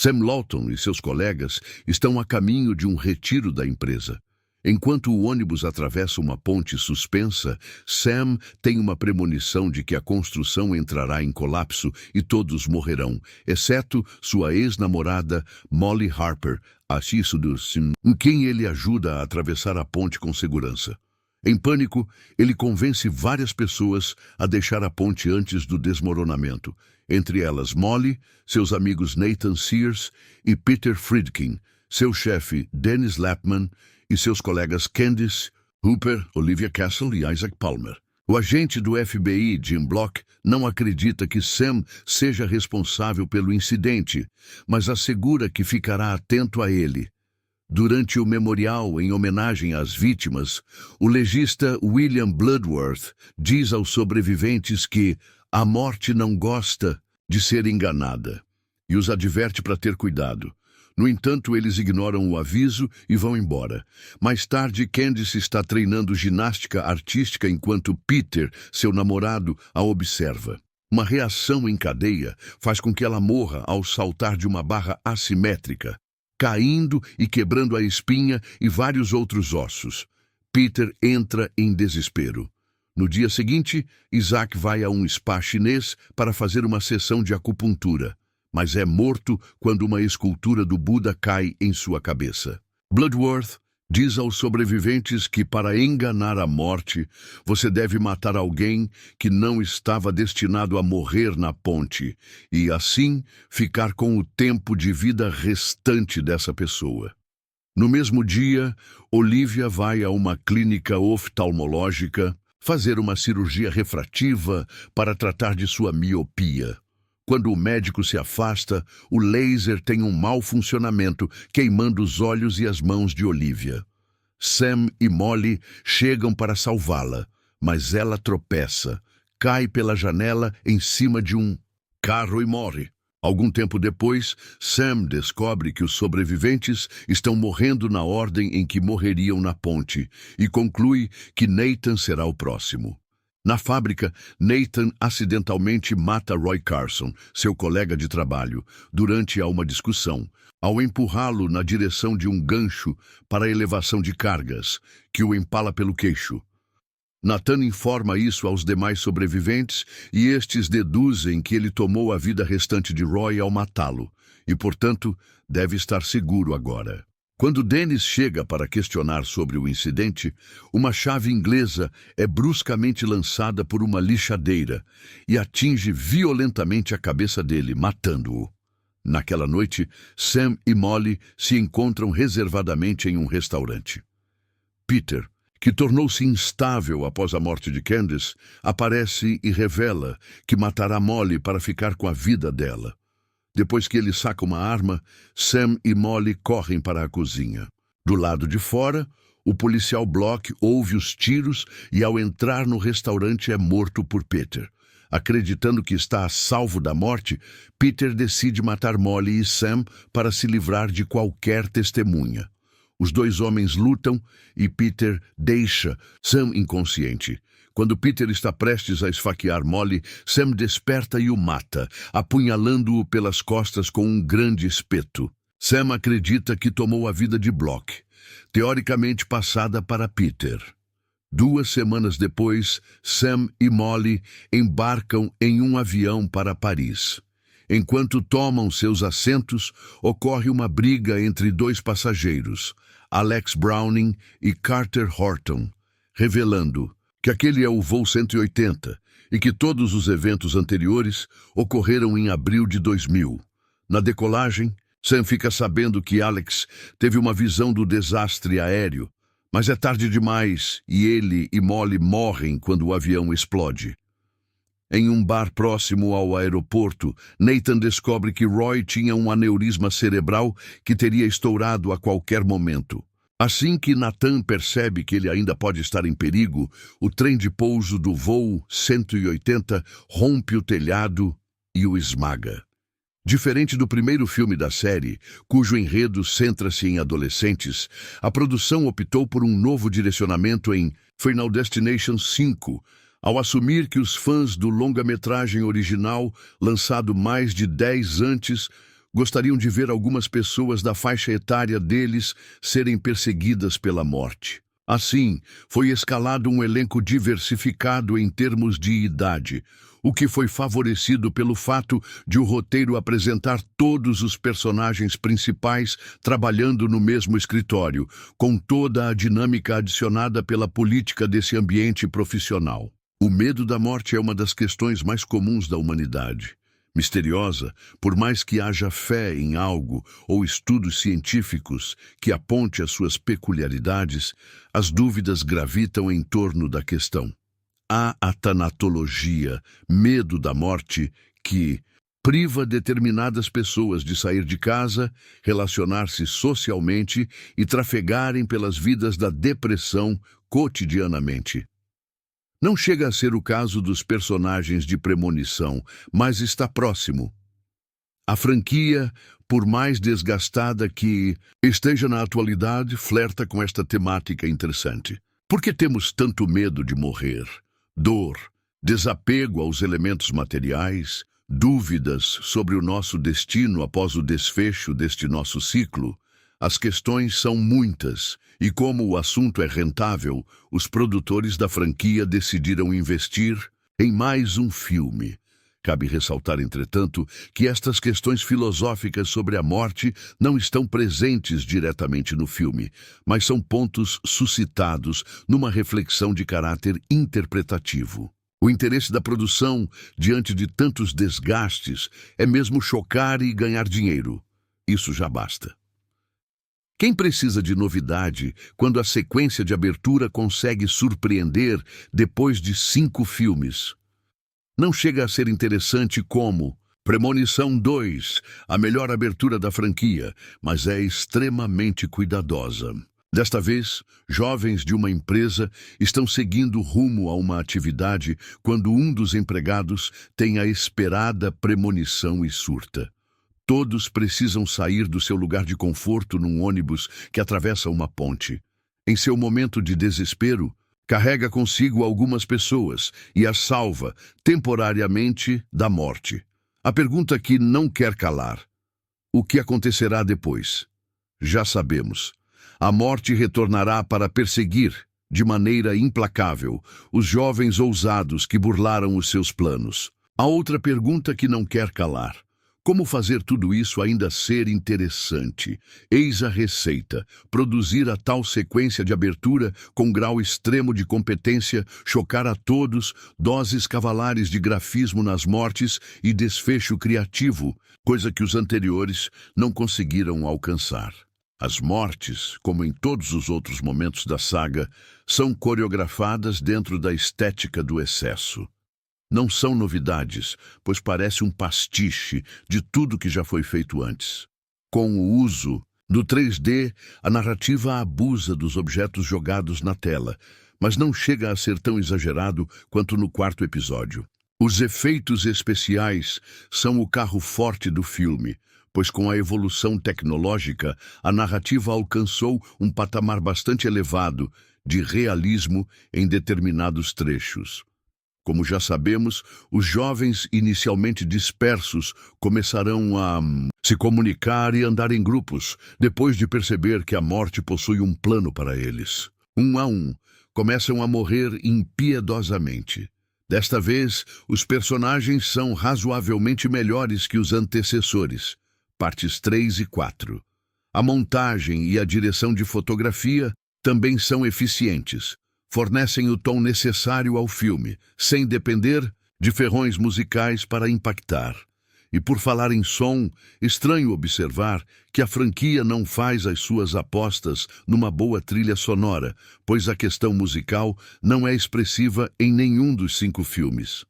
Sam Lawton e seus colegas estão a caminho de um retiro da empresa. Enquanto o ônibus atravessa uma ponte suspensa, Sam tem uma premonição de que a construção entrará em colapso e todos morrerão, exceto sua ex-namorada Molly Harper, em quem ele ajuda a atravessar a ponte com segurança. Em pânico, ele convence várias pessoas a deixar a ponte antes do desmoronamento, entre elas Molly, seus amigos Nathan Sears e Peter Friedkin, seu chefe Dennis Lapman e seus colegas Candice, Hooper, Olivia Castle e Isaac Palmer. O agente do FBI, Jim Block, não acredita que Sam seja responsável pelo incidente, mas assegura que ficará atento a ele. Durante o memorial em homenagem às vítimas, o legista William Bloodworth diz aos sobreviventes que a morte não gosta de ser enganada e os adverte para ter cuidado. No entanto, eles ignoram o aviso e vão embora. Mais tarde, Candice está treinando ginástica artística enquanto Peter, seu namorado, a observa. Uma reação em cadeia faz com que ela morra ao saltar de uma barra assimétrica, caindo e quebrando a espinha e vários outros ossos. Peter entra em desespero. No dia seguinte, Isaac vai a um spa chinês para fazer uma sessão de acupuntura, mas é morto quando uma escultura do Buda cai em sua cabeça. Bloodworth diz aos sobreviventes que para enganar a morte, você deve matar alguém que não estava destinado a morrer na ponte e, assim, ficar com o tempo de vida restante dessa pessoa. No mesmo dia, Olivia vai a uma clínica oftalmológica fazer uma cirurgia refrativa para tratar de sua miopia. Quando o médico se afasta, o laser tem um mau funcionamento, queimando os olhos e as mãos de Olivia. Sam e Molly chegam para salvá-la, mas ela tropeça, cai pela janela em cima de um carro e morre. Algum tempo depois, Sam descobre que os sobreviventes estão morrendo na ordem em que morreriam na ponte e conclui que Nathan será o próximo. Na fábrica, Nathan acidentalmente mata Roy Carson, seu colega de trabalho, durante uma discussão, ao empurrá-lo na direção de um gancho para elevação de cargas, que o empala pelo queixo. Nathan informa isso aos demais sobreviventes e estes deduzem que ele tomou a vida restante de Roy ao matá-lo e, portanto, deve estar seguro agora. Quando Dennis chega para questionar sobre o incidente, uma chave inglesa é bruscamente lançada por uma lixadeira e atinge violentamente a cabeça dele, matando-o. Naquela noite, Sam e Molly se encontram reservadamente em um restaurante. Peter, que tornou-se instável após a morte de Candice, aparece e revela que matará Molly para ficar com a vida dela. Depois que ele saca uma arma, Sam e Molly correm para a cozinha. Do lado de fora, o policial Block ouve os tiros e, ao entrar no restaurante, é morto por Peter. Acreditando que está a salvo da morte, Peter decide matar Molly e Sam para se livrar de qualquer testemunha. Os dois homens lutam e Peter deixa Sam inconsciente. Quando Peter está prestes a esfaquear Molly, Sam desperta e o mata, apunhalando-o pelas costas com um grande espeto. Sam acredita que tomou a vida de Block, teoricamente passada para Peter. 2 semanas depois, Sam e Molly embarcam em um avião para Paris. Enquanto tomam seus assentos, ocorre uma briga entre 2 passageiros, Alex Browning e Carter Horton, revelando que aquele é o voo 180 e que todos os eventos anteriores ocorreram em abril de 2000. Na decolagem, Sam fica sabendo que Alex teve uma visão do desastre aéreo, mas é tarde demais e ele e Molly morrem quando o avião explode. Em um bar próximo ao aeroporto, Nathan descobre que Roy tinha um aneurisma cerebral que teria estourado a qualquer momento. Assim que Nathan percebe que ele ainda pode estar em perigo, o trem de pouso do voo 180 rompe o telhado e o esmaga. Diferente do primeiro filme da série, cujo enredo centra-se em adolescentes, a produção optou por um novo direcionamento em Final Destination 5, ao assumir que os fãs do longa-metragem original, lançado mais de 10 antes, Gostariam de ver algumas pessoas da faixa etária deles serem perseguidas pela morte. Assim, foi escalado um elenco diversificado em termos de idade, o que foi favorecido pelo fato de o roteiro apresentar todos os personagens principais trabalhando no mesmo escritório, com toda a dinâmica adicionada pela política desse ambiente profissional. O medo da morte é uma das questões mais comuns da humanidade. Misteriosa, por mais que haja fé em algo ou estudos científicos que aponte as suas peculiaridades, as dúvidas gravitam em torno da questão. Há a tanatologia, medo da morte, que priva determinadas pessoas de sair de casa, relacionar-se socialmente e trafegarem pelas vidas da depressão cotidianamente. Não chega a ser o caso dos personagens de Premonição, mas está próximo. A franquia, por mais desgastada que esteja na atualidade, flerta com esta temática interessante. Por que temos tanto medo de morrer? Dor, desapego aos elementos materiais, dúvidas sobre o nosso destino após o desfecho deste nosso ciclo? As questões são muitas, e como o assunto é rentável, os produtores da franquia decidiram investir em mais um filme. Cabe ressaltar, entretanto, que estas questões filosóficas sobre a morte não estão presentes diretamente no filme, mas são pontos suscitados numa reflexão de caráter interpretativo. O interesse da produção, diante de tantos desgastes, é mesmo chocar e ganhar dinheiro. Isso já basta. Quem precisa de novidade quando a sequência de abertura consegue surpreender depois de 5 filmes? Não chega a ser interessante como Premonição 2, a melhor abertura da franquia, mas é extremamente cuidadosa. Desta vez, jovens de uma empresa estão seguindo rumo a uma atividade quando um dos empregados tem a esperada premonição e surta. Todos precisam sair do seu lugar de conforto num ônibus que atravessa uma ponte. Em seu momento de desespero, carrega consigo algumas pessoas e as salva, temporariamente, da morte. A pergunta que não quer calar: o que acontecerá depois? Já sabemos. A morte retornará para perseguir, de maneira implacável, os jovens ousados que burlaram os seus planos. A outra pergunta que não quer calar: como fazer tudo isso ainda ser interessante? Eis a receita: produzir a tal sequência de abertura com grau extremo de competência, chocar a todos, doses cavalares de grafismo nas mortes e desfecho criativo, coisa que os anteriores não conseguiram alcançar. As mortes, como em todos os outros momentos da saga, são coreografadas dentro da estética do excesso. Não são novidades, pois parece um pastiche de tudo que já foi feito antes. Com o uso do 3D, a narrativa abusa dos objetos jogados na tela, mas não chega a ser tão exagerado quanto no 4º episódio. Os efeitos especiais são o carro forte do filme, pois com a evolução tecnológica, a narrativa alcançou um patamar bastante elevado de realismo em determinados trechos. Como já sabemos, os jovens inicialmente dispersos começarão a se comunicar e andar em grupos, depois de perceber que a morte possui um plano para eles. Um a um, começam a morrer impiedosamente. Desta vez, os personagens são razoavelmente melhores que os antecessores, partes 3 e 4. A montagem e a direção de fotografia também são eficientes. Fornecem o tom necessário ao filme, sem depender de ferrões musicais para impactar. E por falar em som, estranho observar que a franquia não faz as suas apostas numa boa trilha sonora, pois a questão musical não é expressiva em nenhum dos 5 filmes.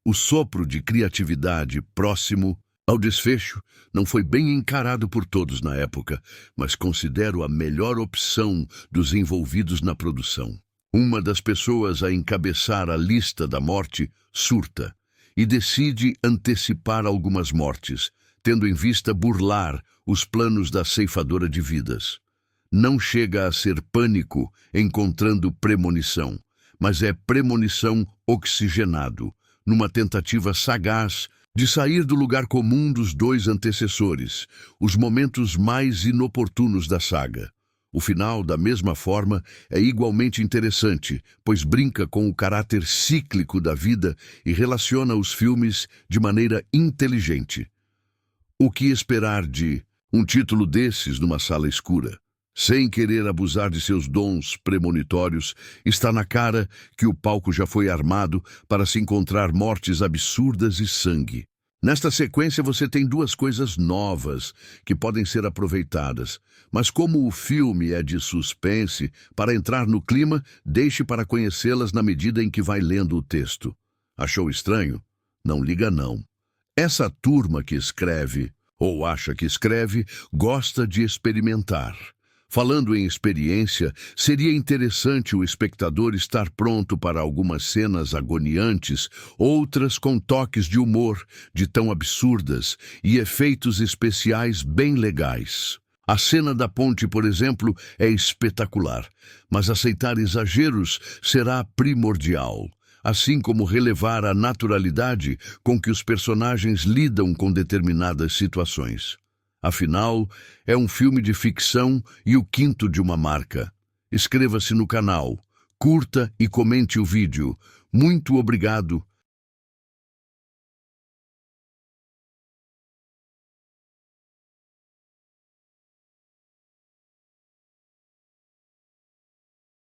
O sopro de criatividade próximo ao desfecho não foi bem encarado por todos na época, mas considero a melhor opção dos envolvidos na produção. Uma das pessoas a encabeçar a lista da morte surta e decide antecipar algumas mortes, tendo em vista burlar os planos da ceifadora de vidas. Não chega a ser pânico encontrando premonição, mas é premonição oxigenado, numa tentativa sagaz de sair do lugar comum dos dois antecessores, os momentos mais inoportunos da saga. O final, da mesma forma, é igualmente interessante, pois brinca com o caráter cíclico da vida e relaciona os filmes de maneira inteligente. O que esperar de um título desses numa sala escura? Sem querer abusar de seus dons premonitórios, está na cara que o palco já foi armado para se encontrar mortes absurdas e sangue. Nesta sequência você tem duas coisas novas que podem ser aproveitadas, mas como o filme é de suspense, para entrar no clima, deixe para conhecê-las na medida em que vai lendo o texto. Achou estranho? Não liga não. Essa turma que escreve, ou acha que escreve, gosta de experimentar. Falando em experiência, seria interessante o espectador estar pronto para algumas cenas agoniantes, outras com toques de humor, de tão absurdas, e efeitos especiais bem legais. A cena da ponte, por exemplo, é espetacular, mas aceitar exageros será primordial, assim como relevar a naturalidade com que os personagens lidam com determinadas situações. Afinal, é um filme de ficção e o quinto de uma marca. Inscreva-se no canal, curta e comente o vídeo. Muito obrigado